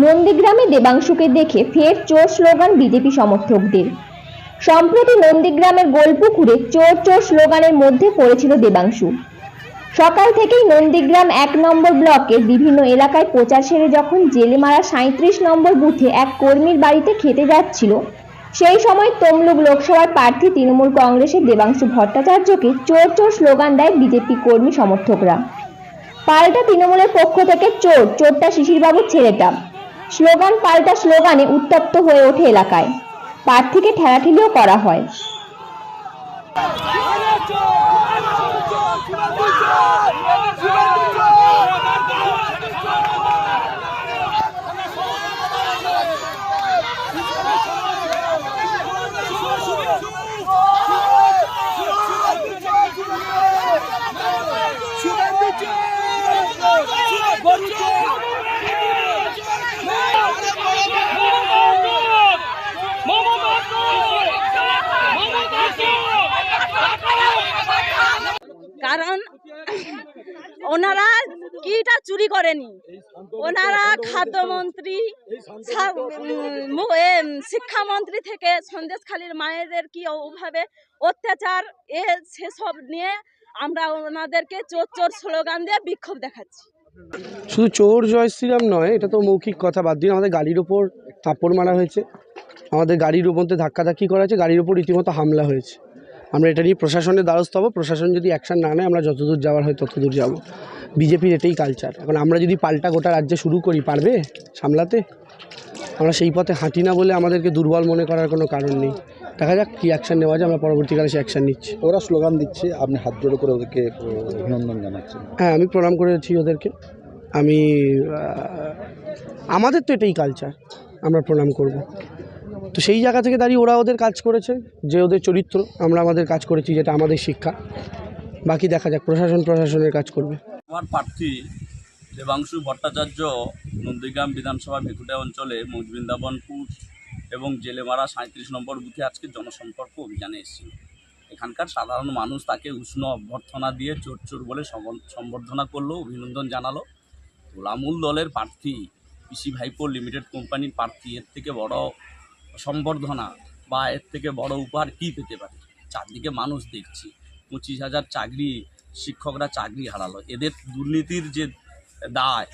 নন্দীগ্রামে দেবাংশুকে দেখে ফের চোর স্লোগান বিজেপি সমর্থকদের। সম্প্রতি নন্দীগ্রামের গোলপুকুরে চোর চোর স্লোগানের মধ্যে পড়েছিল দেবাংশু। সকাল থেকেই নন্দীগ্রাম 1 নম্বর ব্লকের বিভিন্ন এলাকায় প্রচার সেরে যখন জেলেমারা 37 নম্বর বুথে এক কর্মীর বাড়িতে খেতে যাচ্ছিল, সেই সময় তমলুক লোকসভার প্রার্থী তৃণমূল কংগ্রেসের দেবাংশু ভট্টাচার্যকে চোর চোর স্লোগান দেয় বিজেপি কর্মী সমর্থকরা। পাল্টা তৃণমূলের পক্ষ থেকে চোর, চোরটা শিশিরবাবুর ছেলেটা স্লোগান পাল্টা স্লোগানে উত্তপ্ত হয়ে ওঠে এলাকায়। প্রার্থীকে ঠেলাঠেলিও করা হয়। কারণ ওনারা কিটা চুরি করেনি, ওনারা খাদ্যমন্ত্রী, শিক্ষামন্ত্রী থেকে সন্দেশখালীর মায়েদের কি ওভাবে অত্যাচার সেসব নিয়ে আমরা ওনাদেরকে চোর চোর স্লোগান দিয়ে বিক্ষোভ দেখাচ্ছি। শুধু চোর জয় শ্রীরাম নয়, এটা তো মৌখিক কথা। বাদ দিন আমাদের গাড়ির ওপর থাপ্পড় মারা হয়েছে, আমাদের গাড়ির মধ্যে ধাক্কাধাক্কি করা হয়েছে, গাড়ির ওপর রীতিমতো হামলা হয়েছে। আমরা এটা নিয়ে প্রশাসনের দ্বারস্থ হব। প্রশাসন যদি অ্যাকশন না নেয় আমরা যতদূর যাওয়ার হয় ততদূর যাব। বিজেপির এটাই কালচার। এখন আমরা যদি পাল্টা গোটা রাজ্যে শুরু করি, পারবে সামলাতে? আমরা সেই পথে হাঁটি না বলে আমাদেরকে দুর্বল মনে করার কোনো কারণ নেই। দেখা যাক কী অ্যাকশন নেওয়া যায়, আমরা পরবর্তীকালে সে অ্যাকশন নিচ্ছি। ওরা স্লোগান দিচ্ছে, আপনি হাত জোড়ো করে ওদেরকে অভিনন্দন জানাচ্ছেন। হ্যাঁ, আমি প্রণাম করেছি ওদেরকে। আমাদের তো এটাই কালচার, আমরা প্রণাম করব। তো সেই জায়গা থেকে দাঁড়িয়ে ওরা ওদের কাজ করেছে, যে ওদের চরিত্র, আমরা আমাদের কাজ করেছি, যেটা আমাদের শিক্ষা। বাকি দেখা যাক, প্রশাসনের কাজ করবে। আমার প্রার্থী দেবাংশু ভট্টাচার্য নন্দীগ্রাম বিধানসভা ভেকুটা অঞ্চলে মৌজবৃন্দাবনপুর এবং জেলেমারা 37 নম্বর বুথে আজকে জনসম্পর্ক অভিযানে এসেছিল। এখানকার সাধারণ মানুষ তাকে উষ্ণ অভ্যর্থনা দিয়ে চোর চোর বলে সম্বর্ধনা করলো, অভিনন্দন জানালো। তৃণমূল দলের প্রার্থী পিসি ভাইপো লিমিটেড কোম্পানির প্রার্থী, এর থেকে বড় সম্বর্ধনা বা এর থেকে বড় উপহার কী পেতে পারে? চারদিকে মানুষ দেখছি, 25,000 চাকরি, শিক্ষকরা চাকরি হারালো। এদের দুর্নীতির যে দায়,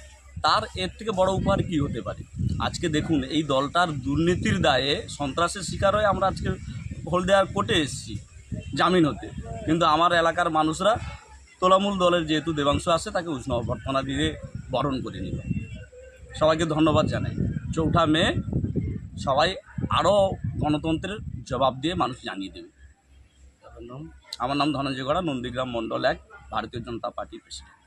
তার এর থেকে বড় উপহার কী হতে পারে? আজকে দেখুন, এই দলটার দুর্নীতির দায়ে সন্ত্রাসের শিকার হয়ে আমরা আজকে হলদিয়ার কোর্টে এসেছি জামিন হতে, কিন্তু আমার এলাকার মানুষরা তৃণমূল দলের যেহেতু দেবাংশু আসে, তাকে উষ্ণ অভ্যর্থনা দিয়ে বরণ করে নিল। সবাইকে ধন্যবাদ জানাই। 4 মে সবাই আরও গণতন্ত্রের জবাব দিয়ে মানুষ জানিয়ে দেবে। আমার নাম ধনঞ্জয় গড়া, নন্দীগ্রাম মণ্ডল 1 ভারতীয় জনতা পার্টির প্রেসিডেন্ট।